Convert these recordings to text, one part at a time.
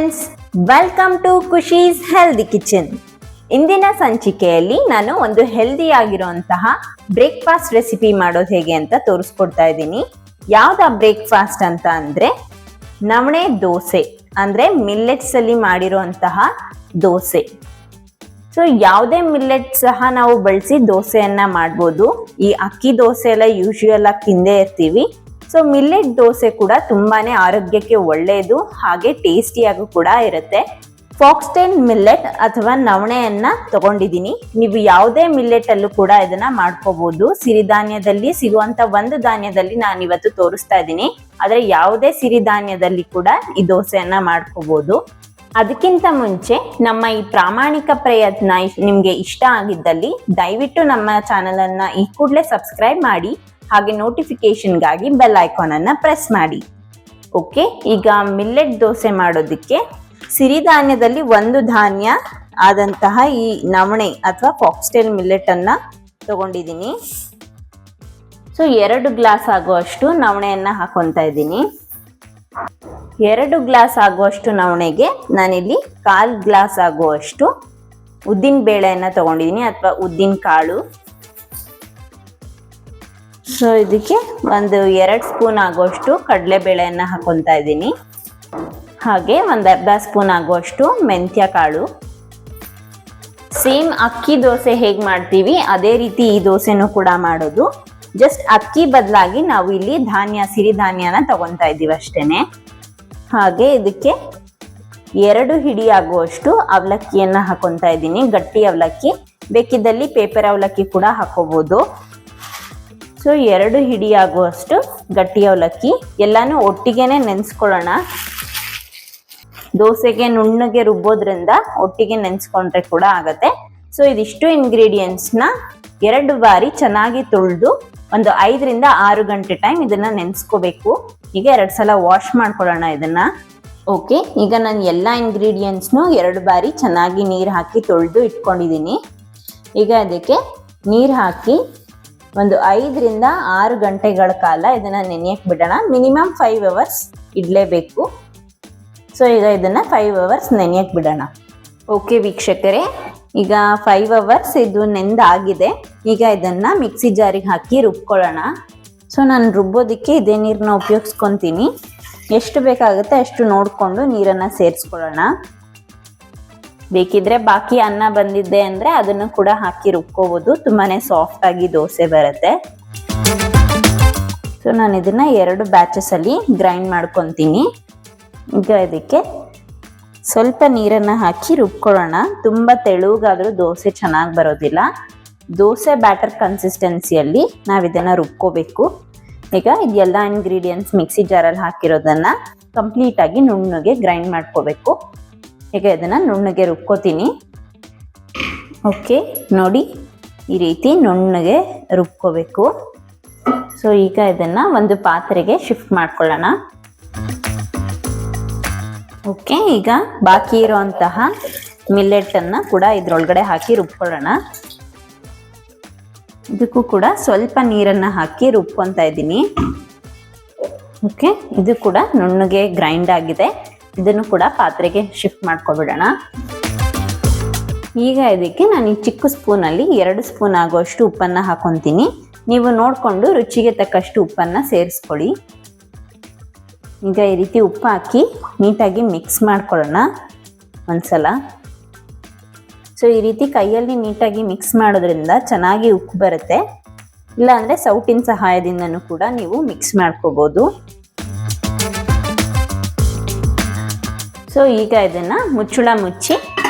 Friends, welcome to Khushi's healthy kitchen. ಇಂದಿನ ಸಂಚಿಕೆಯಲ್ಲಿ ನಾನು ಒಂದು ಹೆಲ್ದಿ ಆಗಿರುವಂತಹ ಬ್ರೇಕ್ಫಾಸ್ಟ್ ರೆಸಿಪಿ ಮಾಡೋದು ಹೇಗೆ ಅಂತ ತೋರಿಸ್ಕೊಡ್ತಾ ಇದ್ದೀನಿ. ಯಾವ್ದು ಬ್ರೇಕ್ಫಾಸ್ಟ್ ಅಂತ ಅಂದ್ರೆ ನವಣೆ ದೋಸೆ, ಅಂದ್ರೆ ಮಿಲ್ಲೆಟ್ಸ್ ಅಲ್ಲಿ ಮಾಡಿರುವಂತಹ ದೋಸೆ. ಸೊ ಯಾವುದೇ ಮಿಲ್ಲೆಟ್ ಸಹ ನಾವು ಬಳಸಿ ದೋಸೆಯನ್ನ ಮಾಡ್ಬೋದು. ಈ ಅಕ್ಕಿ ದೋಸೆ ಎಲ್ಲ ಯೂಶುವಲ್ ಆಗಿ ತಿಂದೇ ಇರ್ತೀವಿ. ಸೊ ಮಿಲ್ಲೆಟ್ ದೋಸೆ ಕೂಡ ತುಂಬಾನೇ ಆರೋಗ್ಯಕ್ಕೆ ಒಳ್ಳೆಯದು, ಹಾಗೆ ಟೇಸ್ಟಿಯಾಗೂ ಕೂಡ ಇರುತ್ತೆ. ಫಾಕ್ಸ್ಟೈಲ್ ಮಿಲ್ಲೆಟ್ ಅಥವಾ ನವಣೆಯನ್ನ ತಗೊಂಡಿದ್ದೀನಿ. ನೀವು ಯಾವುದೇ ಮಿಲ್ಲೆಟ್ ಅಲ್ಲೂ ಕೂಡ ಇದನ್ನ ಮಾಡ್ಕೋಬಹುದು. ಸಿರಿಧಾನ್ಯದಲ್ಲಿ ಸಿಗುವಂತ ಒಂದು ಧಾನ್ಯದಲ್ಲಿ ನಾನು ಇವತ್ತು ತೋರಿಸ್ತಾ ಇದ್ದೀನಿ, ಆದ್ರೆ ಯಾವುದೇ ಸಿರಿಧಾನ್ಯದಲ್ಲಿ ಕೂಡ ಈ ದೋಸೆಯನ್ನ ಮಾಡ್ಕೋಬಹುದು. ಅದಕ್ಕಿಂತ ಮುಂಚೆ ನಮ್ಮ ಈ ಪ್ರಾಮಾಣಿಕ ಪ್ರಯತ್ನ ನಿಮ್ಗೆ ಇಷ್ಟ ಆಗಿದ್ದಲ್ಲಿ ದಯವಿಟ್ಟು ನಮ್ಮ ಚಾನೆಲ್ ಅನ್ನ ಈ ಕೂಡಲೇ ಸಬ್ಸ್ಕ್ರೈಬ್ ಮಾಡಿ, ಹಾಗೆ ನೋಟಿಫಿಕೇಶನ್ಗಾಗಿ ಬೆಲ್ ಐಕಾನ್ ಅನ್ನ ಪ್ರೆಸ್ ಮಾಡಿ. ಓಕೆ, ಈಗ ಮಿಲ್ಲೆಟ್ ದೋಸೆ ಮಾಡೋದಕ್ಕೆ ಸಿರಿಧಾನ್ಯದಲ್ಲಿ ಒಂದು ಧಾನ್ಯ ಆದಂತಹ ಈ ನವಣೆ ಅಥವಾ ಫಾಕ್ಸ್ಟೈಲ್ ಮಿಲ್ಲೆಟ್ ಅನ್ನ ತಗೊಂಡಿದ್ದೀನಿ. ಸೊ 2 ಗ್ಲಾಸ್ ಆಗುವಷ್ಟು ನವಣೆಯನ್ನ ಹಾಕೊಂತ ಇದ್ದೀನಿ. 2 ಗ್ಲಾಸ್ ಆಗುವಷ್ಟು ನವಣೆಗೆ ನಾನಿಲ್ಲಿ 1/4 ಗ್ಲಾಸ್ ಆಗುವಷ್ಟು ಉದ್ದಿನ ಬೇಳೆಯನ್ನ ತಗೊಂಡಿದ್ದೀನಿ ಅಥವಾ ಉದ್ದಿನ ಕಾಳು. ಸೊ ಇದಕ್ಕೆ ಒಂದು 2 ಸ್ಪೂನ್ ಆಗುವಷ್ಟು ಕಡಲೆಬೇಳೆಯನ್ನ ಹಾಕೊಂತ ಇದ್ದೀನಿ. ಹಾಗೆ ಒಂದು ಅರ್ಧ ಸ್ಪೂನ್ ಆಗುವಷ್ಟು ಮೆಂತ್ಯ ಕಾಳು. ಸೇಮ್ ಅಕ್ಕಿ ದೋಸೆ ಹೇಗೆ ಮಾಡ್ತೀವಿ ಅದೇ ರೀತಿ ಈ ದೋಸೆನೂ ಕೂಡ ಮಾಡೋದು. ಜಸ್ಟ್ ಅಕ್ಕಿ ಬದಲಾಗಿ ನಾವು ಇಲ್ಲಿ ಸಿರಿಧಾನ್ಯನ ತಗೊಂತಾ ಇದ್ದೀವಿ ಅಷ್ಟೇನೆ. ಹಾಗೆ ಇದಕ್ಕೆ 2 ಹಿಡಿ ಆಗುವಷ್ಟು ಅವಲಕ್ಕಿಯನ್ನ ಹಾಕೊಂತ ಇದ್ದೀನಿ. ಗಟ್ಟಿ ಅವಲಕ್ಕಿ, ಬೇಕಿದ್ದಲ್ಲಿ ಪೇಪರ್ ಅವಲಕ್ಕಿ ಕೂಡ ಹಾಕೋಬಹುದು. ಸೊ 2 ಹಿಡಿ ಆಗುವಷ್ಟು ಗಟ್ಟಿ ಅವಲಕ್ಕಿ. ಎಲ್ಲಾನು ಒಟ್ಟಿಗೆನೆ ನೆನೆಸ್ಕೊಳ್ಳೋಣ. ದೋಸೆಗೆ ನುಣ್ಣಗೆ ರುಬ್ಬೋದ್ರಿಂದ ಒಟ್ಟಿಗೆ ನೆನೆಸ್ಕೊಂಡ್ರೆ ಕೂಡ ಆಗತ್ತೆ. ಸೊ ಇದಿಷ್ಟು ಇಂಗ್ರೀಡಿಯೆಂಟ್ಸ್ ನ 2 ಬಾರಿ ಚೆನ್ನಾಗಿ ತೊಳೆದು ಒಂದು 5 ರಿಂದ 6 ಗಂಟೆ ಟೈಮ್ ಇದನ್ನ ನೆನೆಸ್ಕೋಬೇಕು. ಈಗ 2 ಸಲ ವಾಶ್ ಮಾಡ್ಕೊಳ್ಳೋಣ ಇದನ್ನ. ಓಕೆ, ಈಗ ನಾನು ಎಲ್ಲಾ ಇಂಗ್ರೀಡಿಯೆಂಟ್ಸ್ನು 2 ಬಾರಿ ಚೆನ್ನಾಗಿ ನೀರು ಹಾಕಿ ತೊಳೆದು ಇಟ್ಕೊಂಡಿದ್ದೀನಿ. ಈಗ ಅದಕ್ಕೆ ನೀರು ಹಾಕಿ ಒಂದು 5 ರಿಂದ 6 ಗಂಟೆಗಳ ಕಾಲ ಇದನ್ನ ನೆನೆಯಕ್ಕೆ ಬಿಡೋಣ. Minimum 5 hours ಇಡ್ಲೇಬೇಕು. ಸೊ ಈಗ ಇದನ್ನ 5 ಅವರ್ಸ್ ನೆನೆಯಕ್ಕೆ ಬಿಡೋಣ. ಓಕೆ ವೀಕ್ಷಕರೇ, ಈಗ 5 ಅವರ್ಸ್ ಇದು ನೆಂದಾಗಿದೆ. ಈಗ ಇದನ್ನ ಮಿಕ್ಸಿ ಜಾರಿಗೆ ಹಾಕಿ ರುಬ್ಕೊಳ್ಳೋಣ. ಸೊ ನಾನು ರುಬ್ಬೋದಕ್ಕೆ ಇದೇ ನೀರನ್ನ ಉಪಯೋಗಿಸ್ಕೊತೀನಿ. ಎಷ್ಟು ಬೇಕಾಗುತ್ತೆ ಅಷ್ಟು ನೋಡಿಕೊಂಡು ನೀರನ್ನ ಸೇರಿಸ್ಕೊಳ್ಳೋಣ. ಬೇಕಿದ್ರೆ ಬಾಕಿ ಅನ್ನ ಬಂದಿದ್ದೆ ಅಂದ್ರೆ ಅದನ್ನು ಕೂಡ ಹಾಕಿ ರುಬ್ಕೋಬಹುದು. ತುಂಬಾನೇ ಸಾಫ್ಟ್ ಆಗಿ ದೋಸೆ ಬರುತ್ತೆ. ಸೊ ನಾನು ಇದನ್ನ 2 ಬ್ಯಾಚಸ್ ಅಲ್ಲಿ ಗ್ರೈಂಡ್ ಮಾಡ್ಕೊತೀನಿ. ಈಗ ಇದಕ್ಕೆ ಸ್ವಲ್ಪ ನೀರನ್ನ ಹಾಕಿ ರುಬ್ಕೊಳ್ಳೋಣ. ತುಂಬಾ ತೆಳುಗಾದ್ರೂ ದೋಸೆ ಚೆನ್ನಾಗಿ ಬರೋದಿಲ್ಲ. ದೋಸೆ ಬ್ಯಾಟರ್ ಕನ್ಸಿಸ್ಟೆನ್ಸಿಯಲ್ಲಿ ನಾವು ಇದನ್ನ ರುಬ್ಕೋಬೇಕು. ಈಗ ಇದೆಲ್ಲ ಇಂಗ್ರೀಡಿಯೆಂಟ್ಸ್ ಮಿಕ್ಸಿ ಜಾರಲ್ಲಿ ಹಾಕಿರೋದನ್ನ ಕಂಪ್ಲೀಟ್ ಆಗಿ ನುಣ್ಣಗೆ ಗ್ರೈಂಡ್ ಮಾಡ್ಕೋಬೇಕು. ಈಗ ಇದನ್ನ ನುಣ್ಣಗೆ ರುಬ್ಕೋತೀನಿ. ಓಕೆ ನೋಡಿ, ಈ ರೀತಿ ನುಣ್ಣಗೆ ರುಬ್ಕೋಬೇಕು. ಸೊ ಈಗ ಇದನ್ನ ಒಂದು ಪಾತ್ರೆಗೆ ಶಿಫ್ಟ್ ಮಾಡ್ಕೊಳ್ಳೋಣ. ಓಕೆ, ಈಗ ಬಾಕಿ ಇರುವಂತಹ ಮಿಲ್ಲೆಟ್ ಅನ್ನ ಕೂಡ ಇದ್ರೊಳಗಡೆ ಹಾಕಿ ರುಬ್ಕೊಳ್ಳೋಣ. ಇದಕ್ಕೂ ಕೂಡ ಸ್ವಲ್ಪ ನೀರನ್ನ ಹಾಕಿ ರುಬ್ಕೊಂತ ಇದ್ದೀನಿ. ಓಕೆ, ಇದು ಕೂಡ ನುಣ್ಣಗೆ ಗ್ರೈಂಡ್ ಆಗಿದೆ. ಇದನ್ನು ಕೂಡ ಪಾತ್ರೆಗೆ ಶಿಫ್ಟ್ ಮಾಡ್ಕೊಬಿಡೋಣ. ಈಗ ಇದಕ್ಕೆ ನಾನು ಈ ಚಿಕ್ಕ ಸ್ಪೂನಲ್ಲಿ 2 ಸ್ಪೂನ್ ಆಗುವಷ್ಟು ಉಪ್ಪನ್ನ ಹಾಕೊಂತೀನಿ. ನೀವು ನೋಡಿಕೊಂಡು ರುಚಿಗೆ ತಕ್ಕಷ್ಟು ಉಪ್ಪನ್ನ ಸೇರಿಸ್ಕೊಳ್ಳಿ. ಈಗ ಈ ರೀತಿ ಉಪ್ಪು ಹಾಕಿ ನೀಟಾಗಿ ಮಿಕ್ಸ್ ಮಾಡ್ಕೊಳ್ಳೋಣ ಒಂದ್ಸಲ. ಸೊ ಈ ರೀತಿ ಕೈಯಲ್ಲಿ ನೀಟಾಗಿ ಮಿಕ್ಸ್ ಮಾಡೋದ್ರಿಂದ ಚೆನ್ನಾಗಿ ಉಪ್ಪು ಬರುತ್ತೆ. ಇಲ್ಲಾಂದ್ರೆ ಸೌಟಿನ ಸಹಾಯದಿಂದನೂ ಕೂಡ ನೀವು ಮಿಕ್ಸ್ ಮಾಡ್ಕೋಬಹುದು. ಸೊ ಈಗ ಇದನ್ನ ಮುಚ್ಚಳ ಮುಚ್ಚಿ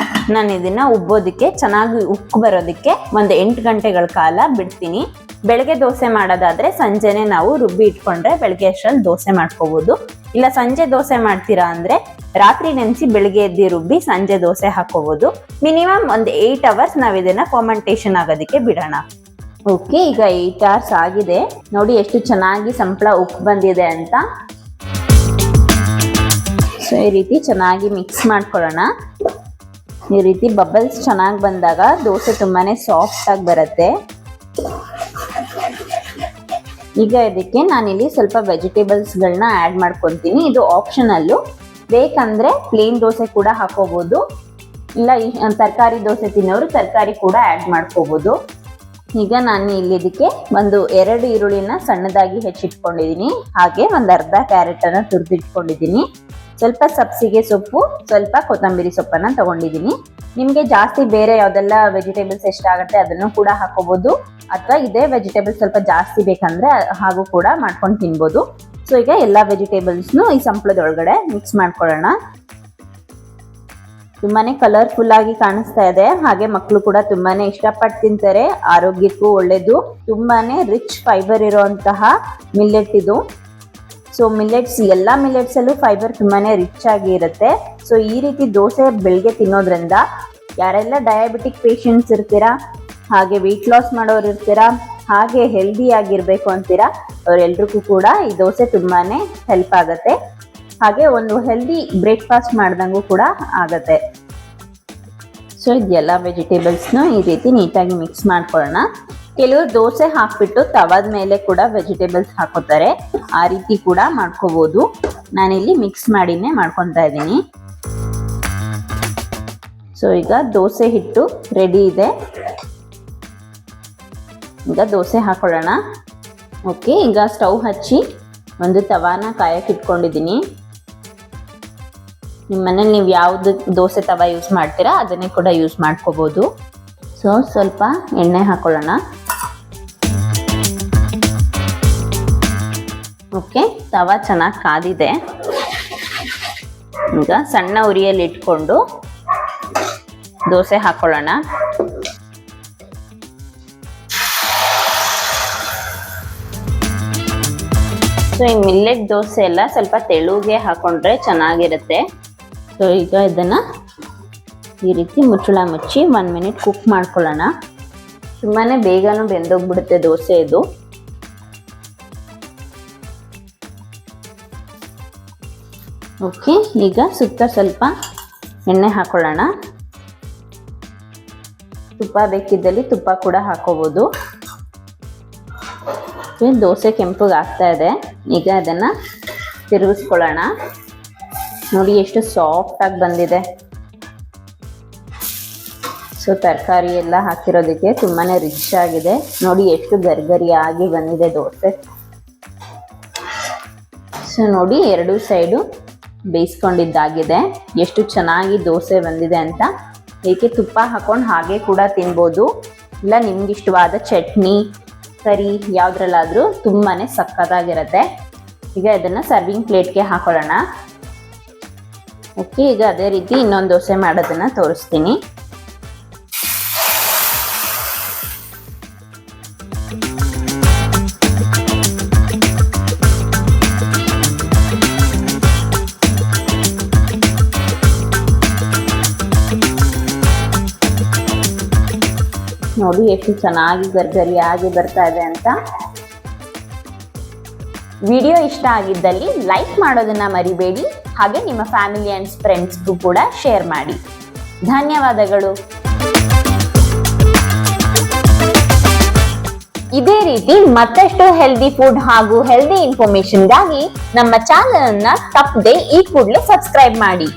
ನಾನು ಇದನ್ನ ಉಬ್ಬೋದಕ್ಕೆ, ಚೆನ್ನಾಗಿ ಉಕ್ಕು ಬರೋದಕ್ಕೆ ಒಂದು 8 ಗಂಟೆಗಳ ಕಾಲ ಬಿಡ್ತೀನಿ. ಬೆಳಗ್ಗೆ ದೋಸೆ ಮಾಡೋದಾದ್ರೆ ಸಂಜೆನೆ ನಾವು ರುಬ್ಬಿ ಇಟ್ಕೊಂಡ್ರೆ ಬೆಳಗ್ಗೆ ಅಷ್ಟರಲ್ಲಿ ದೋಸೆ ಮಾಡ್ಕೋಬಹುದು. ಇಲ್ಲ ಸಂಜೆ ದೋಸೆ ಮಾಡ್ತೀರಾ ಅಂದ್ರೆ ರಾತ್ರಿ ನೆನೆಸಿ ಬೆಳಗ್ಗೆ ಎದ್ದು ರುಬ್ಬಿ ಸಂಜೆ ದೋಸೆ ಹಾಕೋಬಹುದು. ಮಿನಿಮಮ್ ಒಂದು 8 ಅವರ್ಸ್ ನಾವು ಇದನ್ನ ಫರ್ಮೆಂಟೇಷನ್ ಆಗೋದಕ್ಕೆ ಬಿಡೋಣ. ಓಕೆ, ಈಗ 8 ಅವರ್ಸ್ ಆಗಿದೆ. ನೋಡಿ ಎಷ್ಟು ಚೆನ್ನಾಗಿ ಸಂಪಳ ಉಕ್ಕು ಬಂದಿದೆ ಅಂತ. ಸೊ ಈ ರೀತಿ ಚೆನ್ನಾಗಿ ಮಿಕ್ಸ್ ಮಾಡ್ಕೊಳ್ಳೋಣ. ಈ ರೀತಿ ಬಬಲ್ಸ್ ಚೆನ್ನಾಗಿ ಬಂದಾಗ ದೋಸೆ ತುಂಬಾನೇ ಸಾಫ್ಟ್ ಆಗಿ ಬರುತ್ತೆ. ಈಗ ಇದಕ್ಕೆ ನಾನಿಲ್ಲಿ ಸ್ವಲ್ಪ ವೆಜಿಟೇಬಲ್ಸ್ಗಳನ್ನ ಆ್ಯಡ್ ಮಾಡ್ಕೊತೀನಿ. ಇದು ಆಪ್ಷನಲ್ಲು, ಬೇಕಂದ್ರೆ ಪ್ಲೇನ್ ದೋಸೆ ಕೂಡ ಹಾಕೋಬಹುದು, ಇಲ್ಲ ತರಕಾರಿ ದೋಸೆ ತಿನ್ನೋರು ತರಕಾರಿ ಕೂಡ ಆ್ಯಡ್ ಮಾಡ್ಕೋಬಹುದು. ಈಗ ನಾನು ಇಲ್ಲಿ ಇದಕ್ಕೆ 2 ಈರುಳ್ಳಿನ ಸಣ್ಣದಾಗಿ ಹೆಚ್ಚಿಟ್ಕೊಂಡಿದ್ದೀನಿ, ಹಾಗೆ ಅರ್ಧ ಕ್ಯಾರೆಟ್ ಅನ್ನ ತುರಿದಿಟ್ಕೊಂಡಿದ್ದೀನಿ, ಸ್ವಲ್ಪ ಸಬ್ಸಿಗೆ ಸೊಪ್ಪು, ಸ್ವಲ್ಪ ಕೊತ್ತಂಬರಿ ಸೊಪ್ಪನ್ನ ತಗೊಂಡಿದ್ದೀನಿ. ನಿಮ್ಗೆ ಜಾಸ್ತಿ ಬೇರೆ ಯಾವ್ದೆಲ್ಲ ವೆಜಿಟೇಬಲ್ಸ್ ಎಷ್ಟ ಆಗುತ್ತೆ ಅದನ್ನು ಕೂಡ ಹಾಕೋಬಹುದು, ಅಥವಾ ಇದೇ ವೆಜಿಟೇಬಲ್ಸ್ ಸ್ವಲ್ಪ ಜಾಸ್ತಿ ಬೇಕಂದ್ರೆ ಹಾಗೂ ಕೂಡ ಮಾಡ್ಕೊಂಡು ತಿನ್ಬೋದು. ಸೊ ಈಗ ಎಲ್ಲಾ ವೆಜಿಟೇಬಲ್ಸ್ನು ಈ ಸಂಪಳದೊಳಗಡೆ ಮಿಕ್ಸ್ ಮಾಡ್ಕೊಳ್ಳೋಣ. ತುಂಬಾನೇ ಕಲರ್ಫುಲ್ ಆಗಿ ಕಾಣಿಸ್ತಾ ಇದೆ, ಹಾಗೆ ಮಕ್ಕಳು ಕೂಡ ತುಂಬಾನೇ ಇಷ್ಟಪಟ್ಟು ತಿಂತಾರೆ, ಆರೋಗ್ಯಕ್ಕೂ ಒಳ್ಳೇದು. ತುಂಬಾನೇ ರಿಚ್ ಫೈಬರ್ ಇರುವಂತಹ ಮಿಲ್ಲೆಟ್ ಇದು. ಸೊ ಎಲ್ಲಾ ಮಿಲ್ಲೆಟ್ಸ್ ಅಲ್ಲೂ ಫೈಬರ್ ತುಂಬಾನೇ ರಿಚ್ ಆಗಿ ಇರುತ್ತೆ. ಸೊ ಈ ರೀತಿ ದೋಸೆ ಬೆಳಗ್ಗೆ ತಿನ್ನೋದ್ರಿಂದ ಯಾರೆಲ್ಲ ಡಯಾಬಿಟಿಕ್ ಪೇಷಂಟ್ಸ್ ಇರ್ತೀರಾ, ಹಾಗೆ ವೆಯ್ಟ್ ಲಾಸ್ ಮಾಡೋರು ಇರ್ತೀರಾ, ಹಾಗೆ ಹೆಲ್ದಿ ಆಗಿರ್ಬೇಕು ಅಂತೀರಾ, ಅವರೆಲ್ರಿಗೂ ಕೂಡ ಈ ದೋಸೆ ತುಂಬಾನೇ ಹೆಲ್ಪ್ ಆಗುತ್ತೆ, ಹಾಗೆ ಒಂದು ಹೆಲ್ದಿ ಬ್ರೇಕ್ಫಾಸ್ಟ್ ಮಾಡ್ದಂಗೂ ಕೂಡ ಆಗತ್ತೆ. ಸೊ ಇದೆಲ್ಲ ವೆಜಿಟೇಬಲ್ಸ್ನ ಈ ರೀತಿ ನೀಟಾಗಿ ಮಿಕ್ಸ್ ಮಾಡ್ಕೊಳ್ಳೋಣ. ಕೆಲವರು ದೋಸೆ ಹಾಕ್ಬಿಟ್ಟು ತವಾದ ಮೇಲೆ ಕೂಡ ವೆಜಿಟೇಬಲ್ಸ್ ಹಾಕೋತಾರೆ, ಆ ರೀತಿ ಕೂಡ ಮಾಡ್ಕೋಬಹುದು. ನಾನಿಲ್ಲಿ ಮಿಕ್ಸ್ ಮಾಡಿನೇ ಮಾಡ್ಕೊತಾ ಇದ್ದೀನಿ. ಸೊ ಈಗ ದೋಸೆ ಹಿಟ್ಟು ರೆಡಿ ಇದೆ, ಈಗ ದೋಸೆ ಹಾಕೊಳ್ಳೋಣ. ಓಕೆ, ಈಗ ಸ್ಟವ್ ಹಚ್ಚಿ ಒಂದು ತವಾನ ಕಾಯಕ್ಕೆ ಇಟ್ಕೊಂಡಿದ್ದೀನಿ. ನಿಮ್ಮ ಮನೇಲಿ ನೀವು ಯಾವ್ದು ದೋಸೆ ತವಾ ಯೂಸ್ ಮಾಡ್ತೀರಾ ಅದನ್ನೇ ಕೂಡ ಯೂಸ್ ಮಾಡ್ಕೋಬಹುದು. ಸೊ ಸ್ವಲ್ಪ ಎಣ್ಣೆ ಹಾಕೊಳ್ಳೋಣ. ಓಕೆ, ತವಾ ಚೆನ್ನಾಗಿ ಕಾದಿದೆ. ಈಗ ಸಣ್ಣ ಉರಿಯಲ್ಲಿ ಇಟ್ಕೊಂಡು ದೋಸೆ ಹಾಕೊಳ್ಳೋಣ. ಸೊ ಈ ಮಿಲ್ಲೆಟ್ ದೋಸೆ ಎಲ್ಲ ಸ್ವಲ್ಪ ತೆಳುಗೆ ಹಾಕೊಂಡ್ರೆ ಚೆನ್ನಾಗಿರುತ್ತೆ. ಸೊ ಈಗ ಇದನ್ನ ಈ ರೀತಿ ಮುಚ್ಚಳ ಮುಚ್ಚಿ 1 ಮಿನಿಟ್ ಕುಕ್ ಮಾಡ್ಕೊಳ್ಳೋಣ. ತುಂಬಾನೇ ಬೇಗನೂ ಬೆಂದೋಗ್ಬಿಡುತ್ತೆ ದೋಸೆ ಇದು. ಓಕೆ, ಈಗ ಸುತ್ತ ಸ್ವಲ್ಪ ಎಣ್ಣೆ ಹಾಕೊಳ್ಳೋಣ. ತುಪ್ಪ ಬೇಕಿದ್ದಲ್ಲಿ ತುಪ್ಪ ಕೂಡ ಹಾಕೋಬಹುದು. ದೋಸೆ ಕೆಂಪಗೆ ಆಗ್ತಾ ಇದೆ, ಈಗ ಅದನ್ನ ತಿರುಗಿಸ್ಕೊಳ್ಳೋಣ. ನೋಡಿ ಎಷ್ಟು ಸಾಫ್ಟ್ ಆಗಿ ಬಂದಿದೆ. ಸೊ ತರಕಾರಿ ಎಲ್ಲ ಹಾಕಿರೋದಕ್ಕೆ ತುಂಬಾನೇ ರಿಚ್ ಆಗಿದೆ. ನೋಡಿ ಎಷ್ಟು ಗರಿಗರಿಯಾಗಿ ಬಂದಿದೆ ದೋಸೆ. ಸೊ ನೋಡಿ 2 ಸೈಡು ಬೇಯಿಸ್ಕೊಂಡಿದ್ದಾಗಿದೆ, ಎಷ್ಟು ಚೆನ್ನಾಗಿ ದೋಸೆ ಬಂದಿದೆ ಅಂತ. ಏಕೆ ತುಪ್ಪ ಹಾಕೊಂಡು ಹಾಗೆ ಕೂಡ ತಿನ್ಬೋದು, ಇಲ್ಲ ನಿಮ್ಗೆ ಇಷ್ಟವಾದ ಚಟ್ನಿ ಕರಿ ಯಾವ್ದ್ರಲ್ಲಾದ್ರೂ ತುಂಬಾನೇ ಸಕ್ಕತ್ತಾಗಿರುತ್ತೆ. ಈಗ ಇದನ್ನ ಸರ್ವಿಂಗ್ ಪ್ಲೇಟ್ಗೆ ಹಾಕೊಳ್ಳೋಣ. ಓಕೆ, ಈಗ ಅದೇ ರೀತಿ ಇನ್ನೊಂದು ದೋಸೆ ಮಾಡೋದನ್ನ ತೋರಿಸ್ತೀನಿ. ನೋಡಿ ಎಷ್ಟು ಚೆನ್ನಾಗಿ ಗರ್ಗರಿಯಾಗಿ ಬರ್ತಾ ಇದೆ ಅಂತ. ವಿಡಿಯೋ ಇಷ್ಟ ಆಗಿದ್ದಲ್ಲಿ ಲೈಕ್ ಮಾಡೋದನ್ನ ಮರಿಬೇಡಿ, ಹಾಗೆ ನಿಮ್ಮ ಫ್ಯಾಮಿಲಿ ಅಂಡ್ ಫ್ರೆಂಡ್ಸ್ಗೂ ಕೂಡ ಶೇರ್ ಮಾಡಿ. ಧನ್ಯವಾದಗಳು. ಇದೇ ರೀತಿ ಮತ್ತಷ್ಟು ಹೆಲ್ದಿ ಫುಡ್ ಹಾಗೂ ಹೆಲ್ದಿ ಇನ್ಫಾರ್ಮೇಶನ್ಗಾಗಿ ನಮ್ಮ ಚಾನೆಲ್ ಅನ್ನ ತಪ್ಪದೆ ಈ ಕೂಡಲೇ ಸಬ್ಸ್ಕ್ರೈಬ್ ಮಾಡಿ.